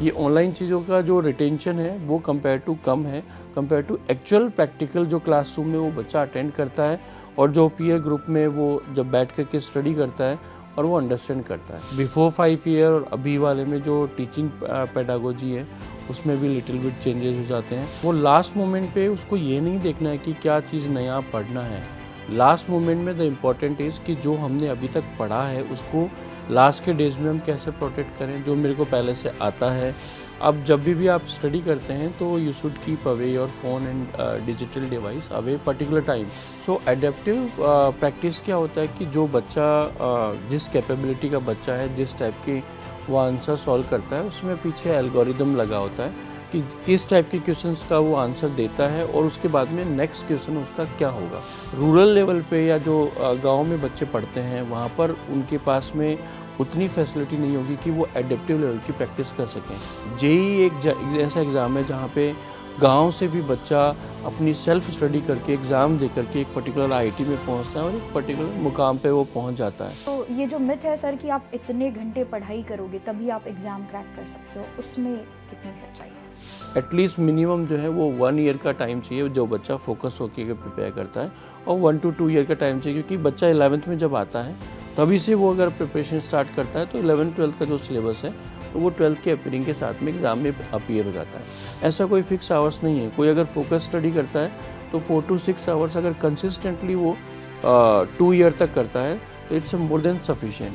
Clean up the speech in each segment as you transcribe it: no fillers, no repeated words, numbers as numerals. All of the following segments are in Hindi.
ये ऑनलाइन चीज़ों का जो रिटेंशन है वो कंपेयर टू कम है, कंपेयर टू एक्चुअल प्रैक्टिकल जो क्लासरूम में वो बच्चा अटेंड करता है और जो पीयर ग्रुप में वो जब बैठ कर के स्टडी करता है और वो अंडरस्टैंड करता है। बिफोर 5 ईयर और अभी वाले में जो टीचिंग पेडागोजी है उसमें भी लिटिल बिट चेंजेस हो जाते हैं। वो लास्ट मोमेंट पे उसको ये नहीं देखना है कि क्या चीज़ नया पढ़ना है। लास्ट मोमेंट में द इम्पॉर्टेंट इज़ कि जो हमने अभी तक पढ़ा है उसको लास्ट के डेज में हम कैसे प्रोटेक्ट करें, जो मेरे को पहले से आता है। अब जब भी आप स्टडी करते हैं तो you should keep away your phone and digital device away particular time. So adaptive practice क्या होता है कि जो बच्चा जिस कैपेबिलिटी का बच्चा है, जिस टाइप की वो आंसर सॉल्व करता है, उसमें पीछे एल्गोरिदम लगा होता है कि किस टाइप के क्वेश्चंस का वो आंसर देता है और उसके बाद में नेक्स्ट क्वेश्चन उसका क्या होगा। रूरल लेवल पे या जो गांव में बच्चे पढ़ते हैं वहाँ पर उनके पास में उतनी फैसिलिटी नहीं होगी कि वो एडेप्टिव लेवल की प्रैक्टिस कर सकें। जेईई एक ऐसा एग्ज़ाम है जहाँ पे गांव से भी बच्चा अपनी सेल्फ स्टडी करके एग्ज़ाम दे करके एक पर्टिकुलर आईआईटी में पहुंचता है और एक पर्टिकुलर मुकाम पे वो पहुंच जाता है। तो ये जो मिथ है सर कि आप इतने घंटे पढ़ाई करोगे तभी आप एग्ज़ाम क्रैक कर सकते हो, उसमें कितनी सच्चाई है? एटलीस्ट मिनिमम जो है वो 1 ईयर का टाइम चाहिए जो बच्चा फोकस होकर प्रिपेयर करता है, और 1 to 2 ईयर का टाइम चाहिए, क्योंकि बच्चा 11th में जब आता है तभी से वो अगर प्रिपरेशन स्टार्ट करता है तो 11th-12th का जो सिलेबस है तो वो 12th के अपीयरिंग के साथ में एग्ज़ाम में अपीयर हो जाता है। ऐसा कोई फिक्स आवर्स नहीं है। कोई अगर फोकस स्टडी करता है तो 4 to 6 आवर्स अगर कंसिस्टेंटली वो 2 ईयर तक करता है तो it's more than sufficient.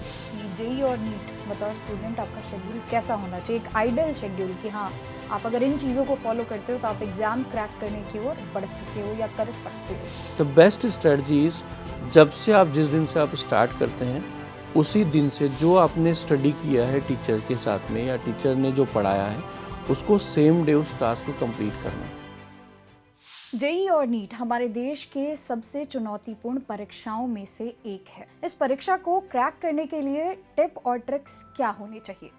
JEE और नीट बतौर स्टूडेंट आपका शेड्यूल कैसा होना चाहिए, एक आइडियल शेड्यूल कि हाँ आप अगर इन चीज़ों को फॉलो करते हो तो आप एग्ज़ाम क्रैक करने की ओर बढ़ चुके हो या कर सकते हो? द बेस्ट स्ट्रेटजीज, जब से आप जिस दिन से आप स्टार्ट करते हैं उसी दिन से जो आपने स्टडी किया है टीचर के साथ में या टीचर ने जो पढ़ाया है उसको सेम डे उस टास्क को कंप्लीट करना। जेईई और नीट हमारे देश के सबसे चुनौतीपूर्ण परीक्षाओं में से एक है। इस परीक्षा को क्रैक करने के लिए टिप और ट्रिक्स क्या होने चाहिए?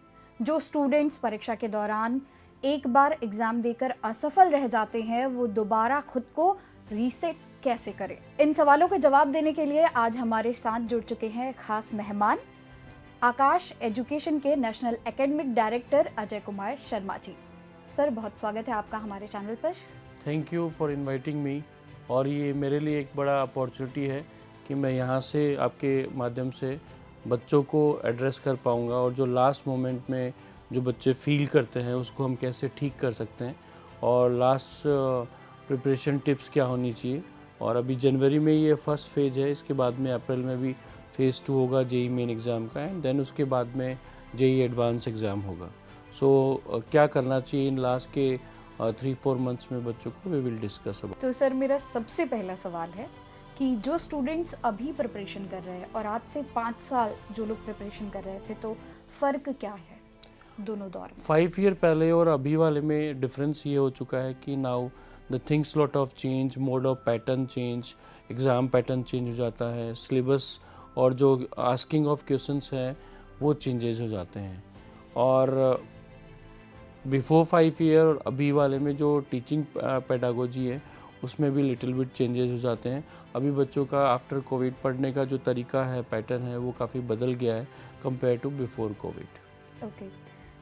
जो स्टूडेंट्स परीक्षा के दौरान एक बार एग्जाम देकर असफल रह जाते हैं वो दोबारा खुद को रीसेट कैसे करें? इन सवालों के जवाब देने के लिए आज हमारे साथ जुड़ चुके हैं खास मेहमान, आकाश एजुकेशन के national academic director Ajay Kumar Sharma ji. Sir बहुत स्वागत है आपका हमारे चैनल पर। Thank you for inviting me, और ये मेरे लिए एक बड़ा अपॉर्चुनिटी है कि मैं यहाँ से आपके माध्यम से बच्चों को एड्रेस कर पाऊँगा, और जो लास्ट मोमेंट में जो बच्चे फील करते हैं उसको हम कैसे ठीक कर सकते हैं, और लास्ट प्रिपरेशन टिप्स क्या होनी चाहिए। और अभी जनवरी में ये फर्स्ट फेज है, इसके बाद में अप्रैल में भी फेज़ 2 होगा जेईई मेन एग्ज़ाम का, एंड देन उसके बाद में जेईई एडवांस एग्ज़ाम होगा। सो क्या करना चाहिए इन लास्ट के 3-4 मंथ्स में बच्चों को, वी विल डिस्कस अबाउट। तो सर मेरा सबसे पहला सवाल है कि जो स्टूडेंट्स अभी प्रिपरेशन कर रहे हैं और आज से 5 साल जो लोग प्रिपरेशन कर रहे थे, तो फ़र्क क्या है दोनों दौर में? 5 ईयर पहले और अभी वाले में डिफरेंस ये हो चुका है कि now the things lot of change, mode of pattern change, exam pattern change हो जाता है, सिलेबस और जो आस्किंग ऑफ क्वेश्चंस हैं वो चेंजेस हो जाते हैं। और बिफोर 5 ईयर और अभी वाले में जो टीचिंग पेडागोजी है उसमें भी लिटिल बिट चेंजेस हो जाते हैं। अभी बच्चों का आफ्टर कोविड पढ़ने का जो तरीका है, पैटर्न है, वो काफ़ी बदल गया है compare to before covid. Okay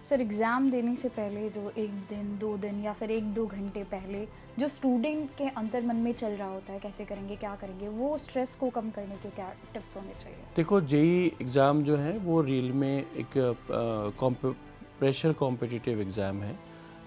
sir, exam देने से पहले जो 1 दिन 2 दिन या फिर 1-2 घंटे पहले जो स्टूडेंट के अंतर मन में चल रहा होता है, कैसे करेंगे क्या करेंगे, वो स्ट्रेस को कम करने के क्या टिप्स होने चाहिए? देखो, जेईई एग्ज़ाम जो है वो रियल में एक प्रेशर कॉम्पिटिटिव एग्ज़ाम है,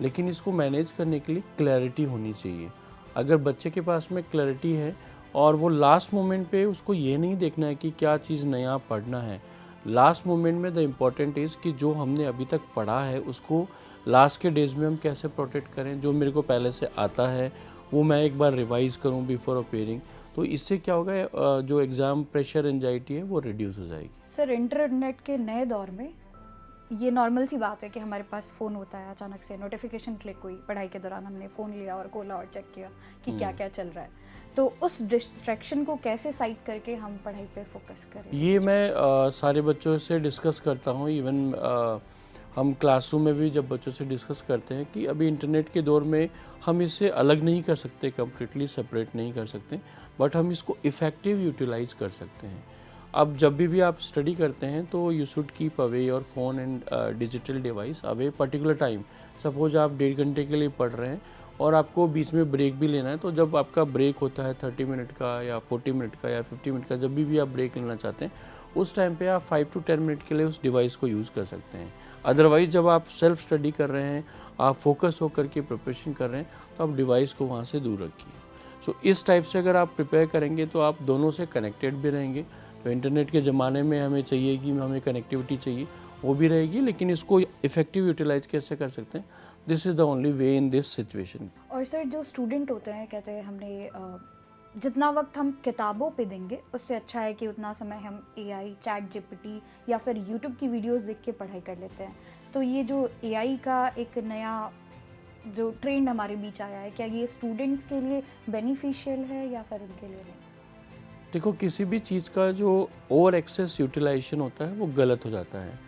लेकिन इसको मैनेज करने के लिए क्लैरिटी होनी चाहिए। अगर बच्चे के पास में क्लैरिटी है और वो लास्ट मोमेंट पे उसको ये नहीं देखना है कि क्या चीज़ नया पढ़ना है। लास्ट मोमेंट में द इम्पॉर्टेंट इज़ कि जो हमने अभी तक पढ़ा है उसको लास्ट के डेज में हम कैसे प्रोटेक्ट करें। जो मेरे को पहले से आता है वो मैं एक बार रिवाइज़ करूं बिफोर अपीयरिंग, तो इससे क्या होगा, जो एग्ज़ाम प्रेशर एंजाइटी है वो रिड्यूस हो जाएगी। सर इंटरनेट के नए दौर में ये नॉर्मल सी बात है कि हमारे पास फ़ोन होता है, अचानक से नोटिफिकेशन क्लिक हुई, पढ़ाई के दौरान हमने फ़ोन लिया और खोला और चेक किया कि क्या क्या चल रहा है। तो उस डिस्ट्रैक्शन को कैसे साइड करके हम पढ़ाई पे फोकस करें? ये मैं सारे बच्चों से डिस्कस करता हूँ। इवन हम क्लासरूम में भी जब बच्चों से डिस्कस करते हैं कि अभी इंटरनेट के दौर में हम इससे अलग नहीं कर सकते, कम्प्लीटली सेपरेट नहीं कर सकते, बट हम इसको इफ़ेक्टिव यूटिलाइज़ कर सकते हैं। अब जब भी आप स्टडी करते हैं तो you should keep away your phone and digital device away particular time. Suppose आप 1.5 घंटे के लिए पढ़ रहे हैं और आपको बीच में ब्रेक भी लेना है, तो जब आपका ब्रेक होता है 30 मिनट का या 40 मिनट का या 50 मिनट का, जब भी आप ब्रेक लेना चाहते हैं उस टाइम पे आप 5 to 10 मिनट के लिए उस डिवाइस को यूज़ कर सकते हैं। अदरवाइज़ जब आप सेल्फ स्टडी कर रहे हैं, आप फोकस होकर के प्रिपरेशन कर रहे हैं, तो आप डिवाइस को वहाँ से दूर रखिए। सो इस टाइप से अगर आप प्रिपेयर करेंगे तो आप दोनों से कनेक्टेड भी रहेंगे। तो इंटरनेट के ज़माने में हमें चाहिए कि हमें कनेक्टिविटी चाहिए, वो भी रहेगी, लेकिन इसको इफ़ेक्टिव यूटिलाइज कैसे कर सकते हैं, this is the only way in this situation. और सर जो स्टूडेंट होते हैं कहते हैं हमने जितना वक्त हम किताबों पे देंगे उससे अच्छा है कि उतना समय हम एआई, चैट जीपीटी या फिर यूट्यूब की वीडियोस देख के पढ़ाई कर लेते हैं। तो ये जो एआई का एक नया जो ट्रेंड हमारे बीच आया है, क्या ये स्टूडेंट्स के लिए बेनिफिशियल है या फिर उनके लिए नहीं? देखो, किसी भी चीज़ का जो ओवर एक्सेस यूटिलाइजेशन होता है वो गलत हो जाता है।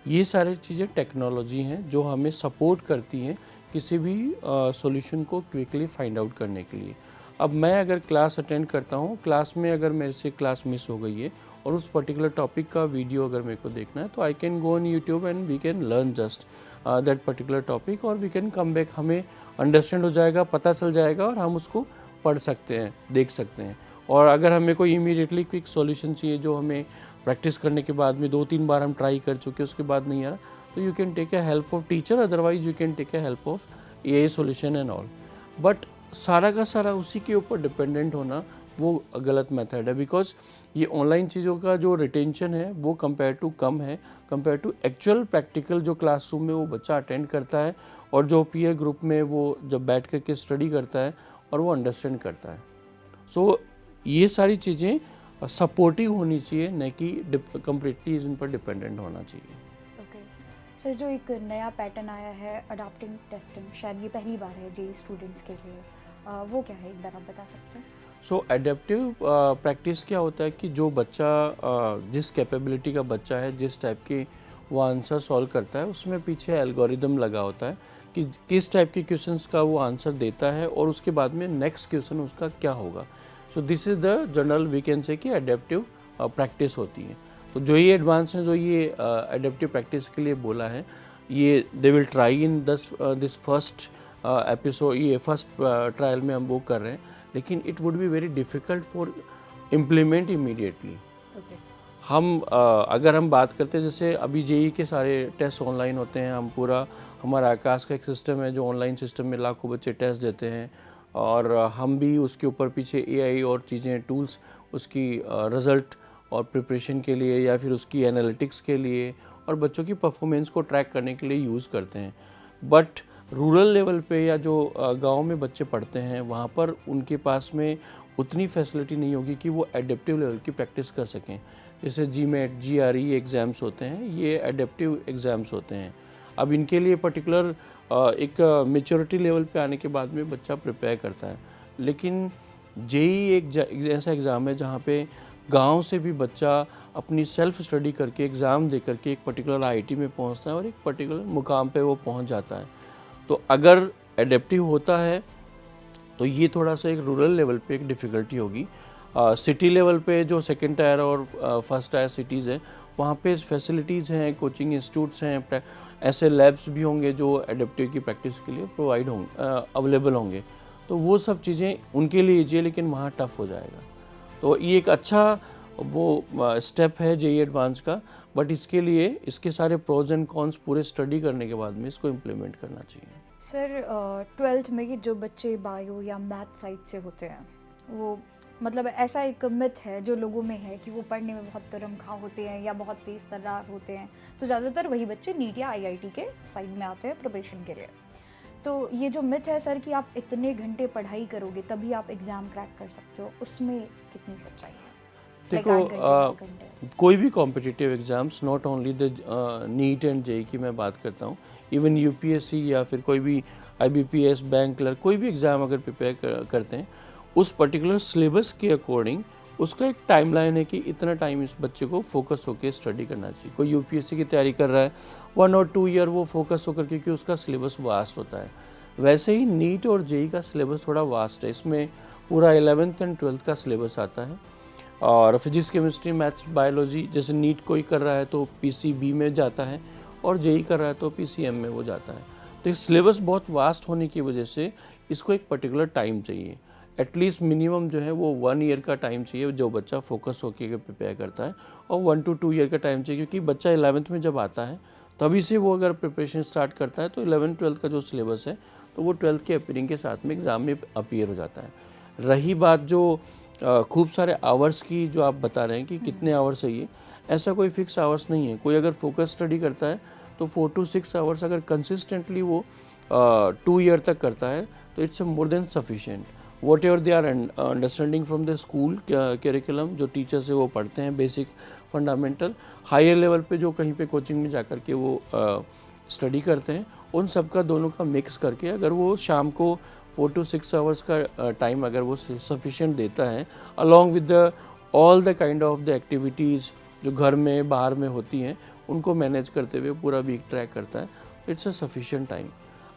ये सारी चीज़ें टेक्नोलॉजी हैं जो हमें सपोर्ट करती हैं किसी भी सॉल्यूशन को क्विकली फाइंड आउट करने के लिए। अब मैं अगर क्लास अटेंड करता हूँ, क्लास में अगर मेरे से क्लास मिस हो गई है और उस पर्टिकुलर टॉपिक का वीडियो अगर मेरे को देखना है, तो I can go on YouTube and we can learn just that particular topic और वी कैन कम बैक। हमें अंडरस्टैंड हो जाएगा, पता चल जाएगा और हम उसको पढ़ सकते हैं, देख सकते हैं। और अगर हमें कोई इमीडिएटली क्विक सॉल्यूशन चाहिए जो हमें प्रैक्टिस करने के बाद में 2-3 बार हम ट्राई कर चुके उसके बाद नहीं आ रहा, तो you can take a help of teacher, otherwise you can take a help of AI solution and all. But सारा का सारा उसी के ऊपर डिपेंडेंट होना वो गलत मेथड है, बिकॉज ये ऑनलाइन चीज़ों का जो रिटेंशन है वो कंपेयर टू कम है कंपेयर टू एक्चुअल प्रैक्टिकल जो क्लासरूम में वो बच्चा अटेंड करता है और जो पीयर ग्रुप में वो जब बैठ कर के स्टडी करता है और वो अंडरस्टैंड करता है। सो ये सारी चीज़ें सपोर्टिव होनी चाहिए, न कि कम्प्लीटली इन पर डिपेंडेंट होना चाहिए। ओके सर, जो एक नया पैटर्न आया है अडॉप्टिंग टेस्टिंग, शायद ये पहली बार है जी स्टूडेंट्स के लिए, वो क्या है, एक बार आप बता सकते हैं? सो एडेप्टिव प्रैक्टिस क्या होता है कि जो बच्चा जिस कैपेबिलिटी का बच्चा है, जिस टाइप के वो आंसर सॉल्व करता है, उसमें पीछे एल्गोरिदम लगा होता है कि किस टाइप के क्वेश्चंस का वो आंसर देता है और उसके बाद में नेक्स्ट क्वेश्चन उसका क्या होगा। So this is the general we can say कि एडेप्टिव प्रैक्टिस होती है। तो जो ये एडवांस ने जो ये एडेप्टिव प्रैक्टिस के लिए बोला है, ये they will try in this first episode, ये फर्स्ट ट्रायल में हम वो कर रहे हैं, लेकिन it would be very difficult for implement immediately. हम अगर हम बात करते हैं, जैसे अभी जेई के सारे टेस्ट ऑनलाइन होते हैं, हम पूरा हमारा आकाश का एक सिस्टम है जो ऑनलाइन सिस्टम में लाखों बच्चे टेस्ट देते हैं और हम भी उसके ऊपर पीछे एआई और चीज़ें टूल्स उसकी रिज़ल्ट और प्रिपरेशन के लिए या फिर उसकी एनालिटिक्स के लिए और बच्चों की परफॉर्मेंस को ट्रैक करने के लिए यूज़ करते हैं। बट रूरल लेवल पे या जो गांव में बच्चे पढ़ते हैं वहाँ पर उनके पास में उतनी फैसिलिटी नहीं होगी कि वो एडेप्टिव लेवल की प्रैक्टिस कर सकें। जैसे जीमेट, जीआरई एग्ज़ाम्स होते हैं, ये एडेप्टिव एग्ज़ाम्स होते हैं। अब इनके लिए पर्टिकुलर एक मेच्योरिटी लेवल पे आने के बाद में बच्चा प्रिपेयर करता है। लेकिन जेई एक ऐसा एग्ज़ाम है जहाँ पे गांव से भी बच्चा अपनी सेल्फ स्टडी करके एग्ज़ाम दे करके एक पर्टिकुलर आईआईटी में पहुंचता है और एक पर्टिकुलर मुकाम पे वो पहुंच जाता है। तो अगर एडेप्टिव होता है तो ये थोड़ा सा एक रूरल लेवल पे एक डिफ़िकल्टी होगी। सिटी लेवल पे जो सेकंड टायर और फर्स्ट टायर सिटीज़ हैं वहाँ पे फैसिलिटीज़ हैं, कोचिंग इंस्टीट्यूट्स हैं, ऐसे लैब्स भी होंगे जो एडेप्टिव की प्रैक्टिस के लिए प्रोवाइड होंगे, अवेलेबल होंगे। तो वो सब चीज़ें उनके लिए चाहिए, लेकिन वहाँ टफ़ हो जाएगा। तो ये एक अच्छा वो स्टेप है जेई एडवांस का, बट इसके लिए इसके सारे प्रोज एंड कॉन्स पूरे स्टडी करने के बाद में इसको इम्प्लीमेंट करना चाहिए। सर 12th में जो बच्चे बायो या मैथ साइड से होते हैं, वो मतलब ऐसा एक मिथ है जो लोगों में है कि वो पढ़ने में बहुत तर्कखा होते हैं या बहुत तेज़ तर्रार होते हैं, तो ज़्यादातर वही बच्चे नीट या आईआईटी के साइड में आते हैं प्रिपरेशन के लिए। तो ये जो मिथ है सर कि आप इतने घंटे पढ़ाई करोगे तभी आप एग्ज़ाम क्रैक कर सकते हो, उसमें कितनी सच्चाई है? देखो, कोई भी competitive exams, not only the NEET and JEE की मैं बात करता हूँ, इवन यूपीएससी या फिर कोई भी आईबीपीएस, बैंक क्लर्क, कोई भी एग्ज़ाम अगर प्रिपेयर करते हैं उस पर्टिकुलर सिलेबस के अकॉर्डिंग उसका एक टाइमलाइन है कि इतना टाइम इस बच्चे को फोकस होकर स्टडी करना चाहिए। कोई यूपीएससी की तैयारी कर रहा है 1 और 2 ईयर वो फोकस होकर, क्योंकि उसका सिलेबस वास्ट होता है। वैसे ही नीट और जेई का सिलेबस थोड़ा वास्ट है, इसमें पूरा 11th एंड 12th का सिलेबस आता है। और फिजिक्स केमिस्ट्री मैथ्स बायोलॉजी, जैसे नीट कोई कर रहा है तो पीसीबी में जाता है और जेई कर रहा है तो पीसीएम में वो जाता है। तो एक सिलेबस बहुत वास्ट होने की वजह से इसको एक पर्टिकुलर टाइम चाहिए, एटलीस्ट मिनिमम जो है वो 1 ईयर का टाइम चाहिए जो बच्चा फोकस होकर प्रिपेयर करता है, और 1 to 2 ईयर का टाइम चाहिए, क्योंकि बच्चा 11th में जब आता है तभी से वो अगर प्रिपरेशन स्टार्ट करता है तो 11th-12th का जो सिलेबस है तो वो 12th के अपीयरिंग के साथ में एग्ज़ाम में अपीयर हो जाता है। रही बात जो खूब सारे आवर्स की जो आप बता रहे हैं कि कितने आवर्स चाहिए, ऐसा कोई फिक्स आवर्स नहीं है। कोई अगर फोकस स्टडी करता है तो 4 to 6 आवर्स अगर कंसिस्टेंटली वो 2 ईयर तक करता है तो it's more than sufficient. Whatever they are understanding from the school curriculum, जो टीचर से वो पढ़ते हैं बेसिक फंडामेंटल, हायर लेवल पे जो कहीं पे कोचिंग में जा कर के वो स्टडी करते हैं, उन सब का दोनों का मिक्स करके अगर वो शाम को 4 to 6 आवर्स का टाइम अगर वो सफिशिएंट देता है, along with the all the kind of the activities जो घर में बाहर में होती हैं उनको मैनेज करते हुए पूरा वीक ट्रैक करता है, इट्स अ सफिशिएंट टाइम।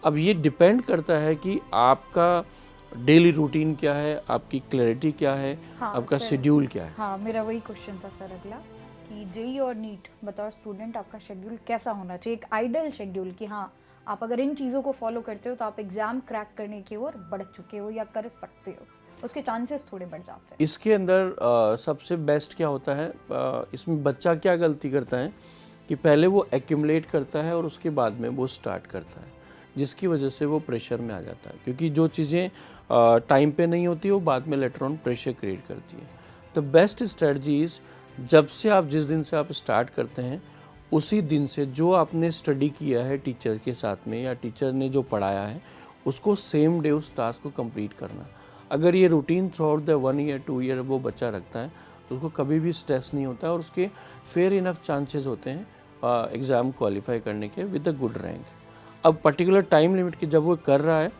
अब ये डिपेंड करता है कि आपका डेली रूटीन क्या है, आपकी क्लैरिटी क्या है, हाँ, आपका सर, शेड्यूल क्या है। हाँ, मेरा वही क्वेश्चन था सर अगला, कि जेई और नीट बतौर स्टूडेंट आपका शेड्यूल कैसा होना चाहिए, एक आइडियल शेड्यूल, कि हाँ आप अगर इन चीज़ों को फॉलो करते हो तो आप एग्ज़ाम क्रैक करने की ओर बढ़ चुके हो या कर सकते हो, उसके चांसेस थोड़े बढ़ जाते हैं। इसके अंदर सबसे बेस्ट क्या होता है, इसमें बच्चा क्या गलती करता है कि पहले वो एक्यूमुलेट करता है और उसके बाद में वो स्टार्ट करता है, जिसकी वजह से वो प्रेशर में आ जाता है, क्योंकि जो चीज़ें टाइम पे नहीं होती वो बाद में लेटर ऑन प्रेशर क्रिएट करती है। तो बेस्ट स्ट्रेटजी इज़, जब से आप जिस दिन से आप स्टार्ट करते हैं उसी दिन से जो आपने स्टडी किया है टीचर के साथ में या टीचर ने जो पढ़ाया है उसको सेम डे उस टास्क को कंप्लीट करना। अगर ये routine through out the 1 year 2 year वो बच्चा रखता है तो उसको कभी भी स्ट्रेस नहीं होता और उसके फेयर इनफ चांसेस होते हैं एग्ज़ाम क्वालिफाई करने के विद अ गुड रैंक। अब पर्टिकुलर टाइम लिमिट की जब वो कर रहा है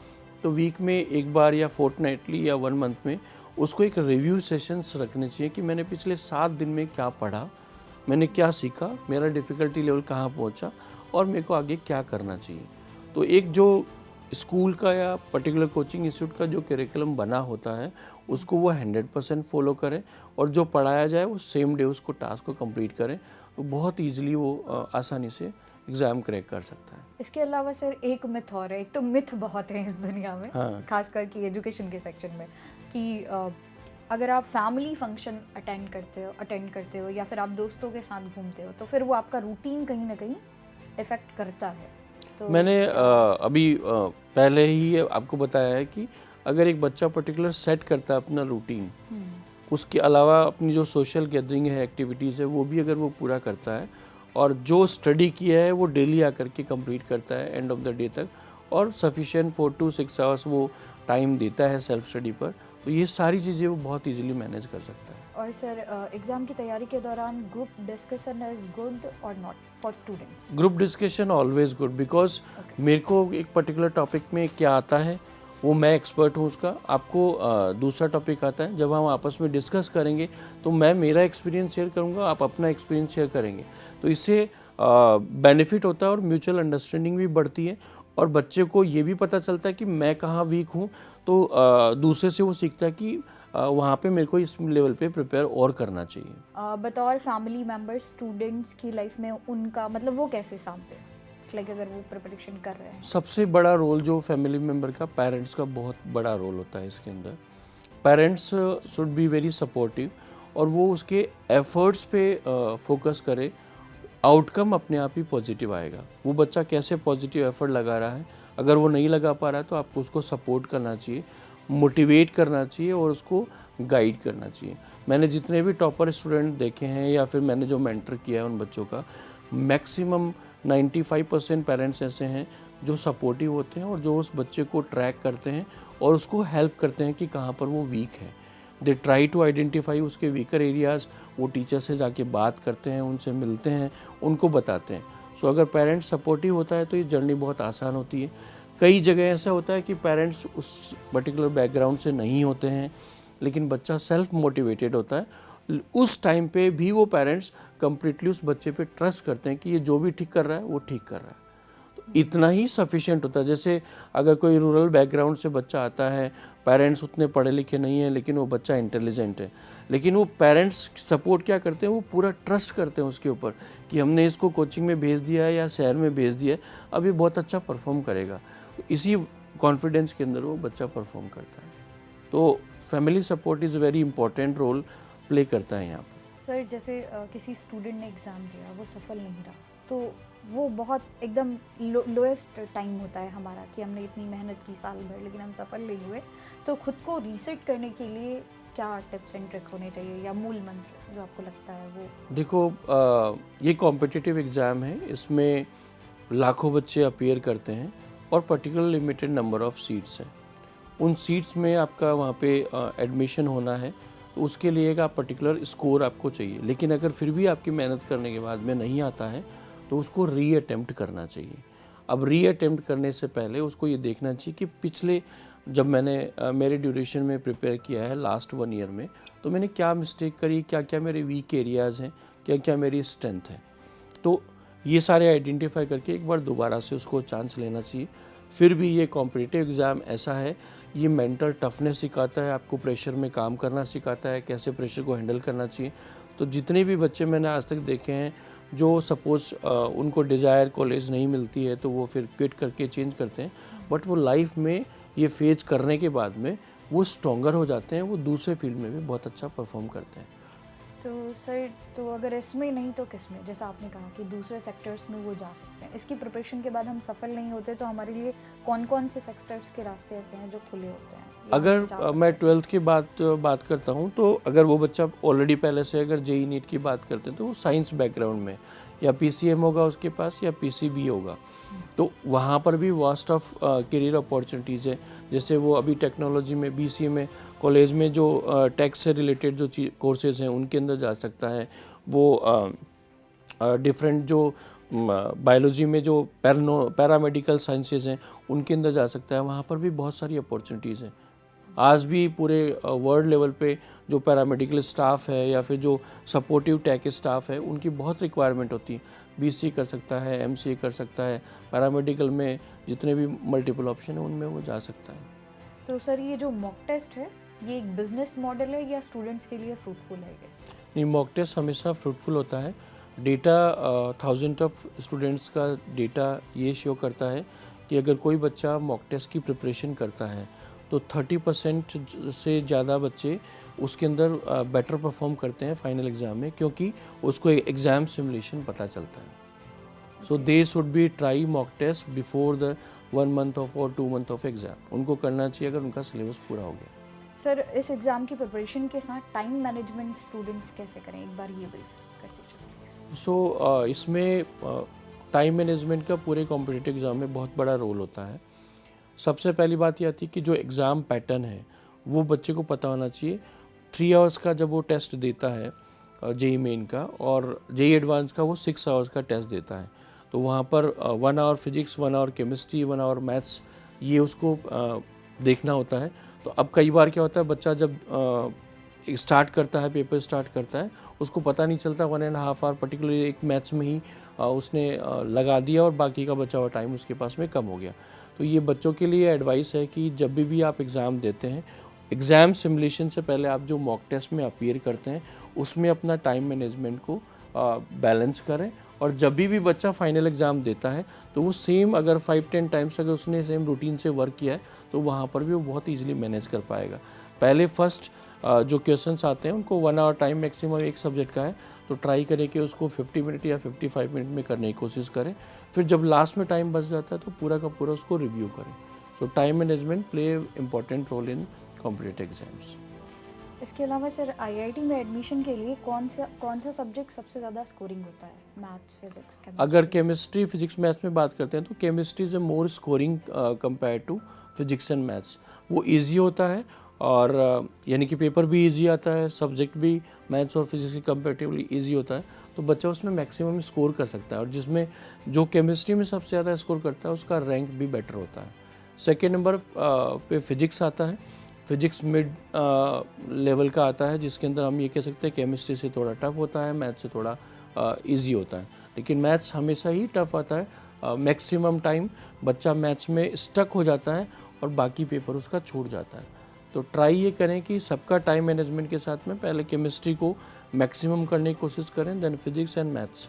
तो वीक में एक बार या फोर्टनाइटली या 1 मंथ में उसको एक रिव्यू सेशंस रखने चाहिए कि मैंने पिछले 7 दिन में क्या पढ़ा, मैंने क्या सीखा, मेरा डिफ़िकल्टी लेवल कहाँ पहुँचा और मेरे को आगे क्या करना चाहिए। तो एक जो स्कूल का या पर्टिकुलर कोचिंग इंस्टीट्यूट का जो करिकुलम बना होता है उसको वो 100% फॉलो करें और जो पढ़ाया जाए वो सेम डे उसको टास्क को कंप्लीट करें, तो बहुत ईजिली वो आसानी से एग्ज़ाम क्रैक कर सकता है। इसके अलावा सर एक मिथ और है, एक तो मिथ बहुत है इस दुनिया में, हाँ। खास करके एजुकेशन के सेक्शन में, कि अगर आप फैमिली फंक्शन अटेंड करते हो या फिर आप दोस्तों के साथ घूमते हो तो फिर वो आपका रूटीन कहीं ना कहीं इफेक्ट करता है। तो मैंने अभी पहले ही आपको बताया है कि अगर एक बच्चा पर्टिकुलर सेट करता है अपना रूटीन, उसके अलावा अपनी जो सोशल गैदरिंग है, एक्टिविटीज़ है, वो भी अगर वो पूरा करता है और जो स्टडी किया है वो डेली आकर के कंप्लीट करता है एंड ऑफ द डे तक, और सफिशिएंट 4 to 6 आवर्स वो टाइम देता है सेल्फ स्टडी पर, तो ये सारी चीज़ें वो बहुत इजीली मैनेज कर सकता है। और सर एग्ज़ाम की तैयारी के दौरान ग्रुप डिस्कशन इज़ गुड और not for students? Group discussion always good, because मेरे को एक पर्टिकुलर टॉपिक में क्या आता है वो मैं एक्सपर्ट हूँ उसका, आपको दूसरा टॉपिक आता है, जब हम आपस में डिस्कस करेंगे तो मैं मेरा एक्सपीरियंस शेयर करूँगा, आप अपना एक्सपीरियंस शेयर करेंगे, तो इससे बेनिफिट होता है और म्यूचुअल अंडरस्टैंडिंग भी बढ़ती है और बच्चे को ये भी पता चलता है कि मैं कहाँ वीक हूँ, तो दूसरे से वो सीखता है कि वहाँ पे मेरे को इस लेवल पे प्रिपेयर और करना चाहिए। बतौर फैमिली मेम्बर स्टूडेंट्स की लाइफ में उनका मतलब वो कैसे सामते हैं, लाइक अगर वो प्रिपरेशन कर रहे हैं? सबसे बड़ा रोल जो फैमिली मेम्बर का, पेरेंट्स का बहुत बड़ा रोल होता है इसके अंदर। Parents should be very supportive और वो उसके एफर्ट्स पे फोकस करे, आउटकम अपने आप ही पॉजिटिव आएगा। वो बच्चा कैसे पॉजिटिव एफर्ट लगा रहा है, अगर वो नहीं लगा पा रहा है तो आपको उसको सपोर्ट करना चाहिए, मोटिवेट करना चाहिए और उसको गाइड करना चाहिए। मैंने जितने भी टॉपर स्टूडेंट देखे हैं या फिर मैंने जो मेंटर किया है उन बच्चों का, मैक्सिमम 95% पेरेंट्स ऐसे हैं जो सपोर्टिव होते हैं और जो उस बच्चे को ट्रैक करते हैं और उसको हेल्प करते हैं कि कहाँ पर वो वीक है। दे ट्राई टू आइडेंटिफाई उसके वीकर एरियाज़, वो टीचर से जाके बात करते हैं, उनसे मिलते हैं, उनको बताते हैं। सो अगर पेरेंट्स सपोर्टिव होता है तो ये जर्नी बहुत आसान होती है। कई जगह ऐसा होता है कि पेरेंट्स उस पर्टिकुलर बैकग्राउंड से नहीं होते हैं लेकिन बच्चा सेल्फ मोटिवेटेड होता है, उस टाइम पे भी वो पेरेंट्स कम्प्लीटली उस बच्चे पे ट्रस्ट करते हैं कि ये जो भी ठीक कर रहा है वो ठीक कर रहा है। तो इतना ही सफिशिएंट होता है। जैसे अगर कोई रूरल बैकग्राउंड से बच्चा आता है, पेरेंट्स उतने पढ़े लिखे नहीं हैं, लेकिन वो बच्चा इंटेलिजेंट है, लेकिन वो पेरेंट्स सपोर्ट क्या करते हैं, वो पूरा ट्रस्ट करते हैं उसके ऊपर कि हमने इसको कोचिंग में भेज दिया है या शहर में भेज दिया है, अब ये बहुत अच्छा परफॉर्म करेगा। इसी कॉन्फिडेंस के अंदर वो बच्चा परफॉर्म करता है। तो family support is very important role play करता है यहाँ पर। सर जैसे किसी स्टूडेंट ने एग्ज़ाम दिया, वो सफल नहीं रहा, तो वो बहुत एकदम लोएस्ट टाइम होता है हमारा कि हमने इतनी मेहनत की साल भर लेकिन हम सफल नहीं हुए, तो खुद को रीसेट करने के लिए क्या टिप्स एंड ट्रिक होने चाहिए या मूल मंत्र जो आपको लगता है वो? देखो, ये कॉम्पिटिटिव एग्ज़ाम है, इसमें लाखों बच्चे अपीयर करते हैं और particular limited number of seats हैं। उन सीट्स में आपका वहाँ पे एडमिशन होना है, तो उसके लिए एक पर्टिकुलर स्कोर आपको चाहिए। लेकिन अगर फिर भी आपकी मेहनत करने के बाद में नहीं आता है, तो उसको री अटेम्प्ट करना चाहिए। अब री अटेम्प्ट करने से पहले उसको ये देखना चाहिए कि पिछले जब मैंने मेरे ड्यूरेशन में प्रिपेयर किया है लास्ट 1 ईयर में, तो मैंने क्या मिस्टेक करी, क्या क्या मेरे वीक एरियाज़ हैं, क्या क्या मेरी स्ट्रेंथ है। तो ये सारे आइडेंटिफाई करके एक बार दोबारा से उसको चांस लेना चाहिए। फिर भी ये कॉम्पिटिटिव एग्ज़ाम ऐसा है, ये मेंटल टफनेस सिखाता है, आपको प्रेशर में काम करना सिखाता है, कैसे प्रेशर को हैंडल करना चाहिए। तो जितने भी बच्चे मैंने आज तक देखे हैं जो सपोज़ उनको डिज़ायर कॉलेज नहीं मिलती है, तो वो फिर क्विट करके चेंज करते हैं, बट वो लाइफ में ये फेज करने के बाद में वो स्ट्रॉन्गर हो जाते हैं, वो दूसरे फील्ड में भी बहुत अच्छा परफॉर्म करते हैं। तो सर, तो अगर इसमें नहीं तो किस में? जैसा आपने कहा कि दूसरे सेक्टर्स में वो जा सकते हैं, इसकी प्रिपरेशन के बाद हम सफल नहीं होते, तो हमारे लिए कौन कौन से सेक्टर्स के रास्ते ऐसे हैं जो खुले होते हैं? या हम जा अगर सकते मैं हैं? 12th की बात करता हूँ, तो अगर वो बच्चा ऑलरेडी पहले से अगर जेई नीट की बात करते हैं, तो वो साइंस बैकग्राउंड में या पीसीएम होगा उसके पास या पीसीबी होगा, तो वहाँ पर भी वास्ट ऑफ करियर अपॉर्चुनिटीज़ है। जैसे वो अभी टेक्नोलॉजी में बीसीए में कॉलेज में जो टेक से रिलेटेड जो कोर्सेज हैं उनके अंदर जा सकता है। वो डिफरेंट जो बायोलॉजी में जो पैरामेडिकल साइंसेज हैं उनके अंदर जा सकता है, वहाँ पर भी बहुत सारी अपॉर्चुनिटीज़ हैं। आज भी पूरे वर्ल्ड लेवल पे जो पैरामेडिकल स्टाफ है या फिर जो सपोर्टिव टेक स्टाफ है, उनकी बहुत रिक्वायरमेंट होती है। बीसीए कर सकता है, एमसीए कर सकता है, पैरामेडिकल में जितने भी मल्टीपल ऑप्शन है उनमें वो जा सकता है। तो सर, ये जो मॉक टेस्ट है, ये एक बिजनेस मॉडल है या स्टूडेंट्स के लिए फ्रूटफुल है ये? नहीं, मॉक टेस्ट हमेशा फ्रूटफुल होता है। डेटा 1000 ऑफ स्टूडेंट्स का डेटा ये शो करता है कि अगर कोई बच्चा मॉक टेस्ट की प्रिपरेशन करता है, तो 30% से ज़्यादा बच्चे उसके अंदर बेटर परफॉर्म करते हैं फाइनल एग्ज़ाम में, क्योंकि उसको एग्ज़ाम सिमुलेशन पता चलता है। So they should be try mock test before the 1 month of और 2 मंथ ऑफ एग्ज़ाम। उनको करना चाहिए अगर उनका सिलेबस पूरा हो गया। सर, इस एग्ज़ाम की प्रिपरेशन के साथ टाइम मैनेजमेंट स्टूडेंट्स कैसे करें, एक बार ये ब्रीफ कर दीजिए। सो इसमें टाइम मैनेजमेंट का पूरे कॉम्पिटिटिव एग्ज़ाम में बहुत बड़ा रोल होता है। सबसे पहली बात ये आती है कि जो एग्ज़ाम पैटर्न है वो बच्चे को पता होना चाहिए। 3 आवर्स का जब वो टेस्ट देता है जेई मेन का, और जेई एडवांस का वो 6 आवर्स का टेस्ट देता है, तो वहाँ पर 1 hour physics, 1 hour chemistry, 1 hour maths, ये उसको देखना होता है। तो अब कई बार क्या होता है, बच्चा जब स्टार्ट करता है, पेपर स्टार्ट करता है, उसको पता नहीं चलता 1.5 आवर पर्टिकुलरली एक मैथ्स में ही उसने लगा दिया और बाकी का बचा हुआ टाइम उसके पास में कम हो गया। तो ये बच्चों के लिए एडवाइस है कि जब भी आप एग्ज़ाम देते हैं, एग्ज़ाम सिमुलेशन से पहले आप जो मॉक टेस्ट में अपीयर करते हैं उसमें अपना टाइम मैनेजमेंट को बैलेंस करें, और जब भी बच्चा फाइनल एग्ज़ाम देता है तो वो सेम अगर 5-10 टाइम्स अगर उसने सेम रूटीन से वर्क किया है, तो वहाँ पर भी वो बहुत ईजिली मैनेज कर पाएगा। पहले फर्स्ट जो क्वेश्चंस आते हैं उनको 1 आवर टाइम मैक्सिमम एक सब्जेक्ट का है, तो ट्राई करें कि उसको 50 मिनट या 55 मिनट में करने की कोशिश करें। फिर जब लास्ट में टाइम बच जाता है तो पूरा का पूरा उसको रिव्यू करें। So time management play important role in competitive exams. इसके अलावा सर, आईआईटी में एडमिशन के लिए कौन सा सब्जेक्ट सबसे ज़्यादा स्कोरिंग होता है? Maths, physics, chemistry? अगर केमिस्ट्री, फिजिक्स, मैथ्स में बात करते हैं तो chemistry is more scoring compare to physics and maths. वो ईजी होता है और यानी कि पेपर भी इजी आता है, सब्जेक्ट भी मैथ्स और फिजिक्स की कंपेरेटिवली इजी होता है, तो बच्चा उसमें मैक्सिमम स्कोर कर सकता है। और जिसमें जो केमिस्ट्री में सबसे ज़्यादा स्कोर करता है उसका रैंक भी बेटर होता है। सेकेंड नंबर पे फिजिक्स आता है। फिजिक्स मिड लेवल का आता है, जिसके अंदर हम ये कह सकते हैं केमिस्ट्री से थोड़ा टफ होता है, मैथ्स से थोड़ा इजी होता है। लेकिन मैथ्स हमेशा ही टफ आता है, मैक्सिमम टाइम बच्चा मैथ्स में स्टक हो जाता है और बाकी पेपर उसका छूट जाता है। तो ट्राई ये करें कि सबका टाइम मैनेजमेंट के साथ में पहले केमिस्ट्री को मैक्सिमम करने की कोशिश करें, then physics and maths.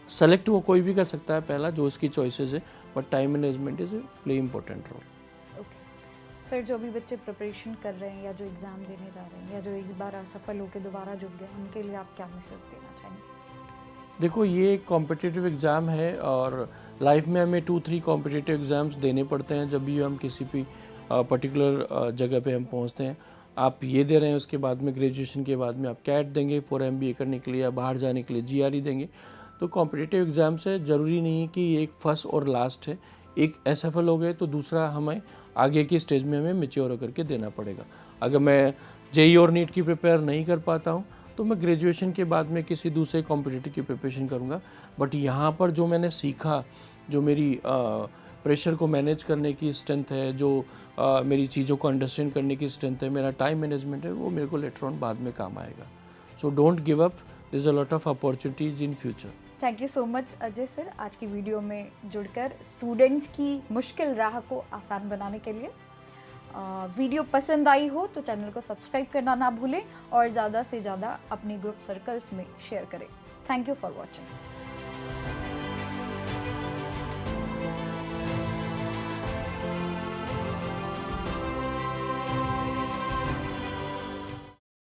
Select वो कोई भी कर सकता है पहला जो उसकी चॉइसेस है, but time management is play important role. Okay sir, जो भी बच्चे प्रिपरेशन कर रहे हैं या जो एग्ज़ाम देने जा रहे हैं या जो एक बार असफल होकर दोबारा जुड़ गए, उनके लिए आप क्या मैसेज देना चाहेंगे? देखो, ये एक कॉम्पिटिटिव एग्ज़ाम है और लाइफ में हमें 2-3 कॉम्पिटिटिव एग्ज़ाम्स देने पड़ते हैं जब भी हम किसी भी पर्टिकुलर जगह पे हम पहुंचते हैं। आप ये दे रहे हैं, उसके बाद में ग्रेजुएशन के बाद में आप कैट देंगे फॉर MBA करने के लिए या बाहर जाने के लिए GRE देंगे। तो कॉम्पिटिटिव एग्ज़ाम्स है, ज़रूरी नहीं है कि एक फर्स्ट और लास्ट है। एक असफल हो गए तो दूसरा हमें आगे की स्टेज में हमें मैच्योर होकर के देना पड़ेगा। अगर मैं JEE और नीट की प्रिपेयर नहीं कर पाता हूँ तो मैं ग्रेजुएशन के बाद में किसी दूसरे कॉम्पिटिटिव की प्रिपरेशन करूँगा। बट यहाँ पर जो मैंने सीखा, जो मेरी प्रेशर को मैनेज करने की स्ट्रेंथ है, जो मेरी चीज़ों को अंडरस्टैंड करने की स्ट्रेंथ है, मेरा टाइम मैनेजमेंट है, वो मेरे को लेटर ऑन बाद में काम आएगा। So don't give up, there is a lot of opportunities in future. Thank you so much Ajay sir, आज की वीडियो में जुड़कर स्टूडेंट्स की मुश्किल राह को आसान बनाने के लिए। वीडियो पसंद आई हो तो चैनल को सब्सक्राइब करना ना भूलें और ज़्यादा से ज़्यादा अपने ग्रुप सर्कल्स में शेयर करें। Thank you for watching.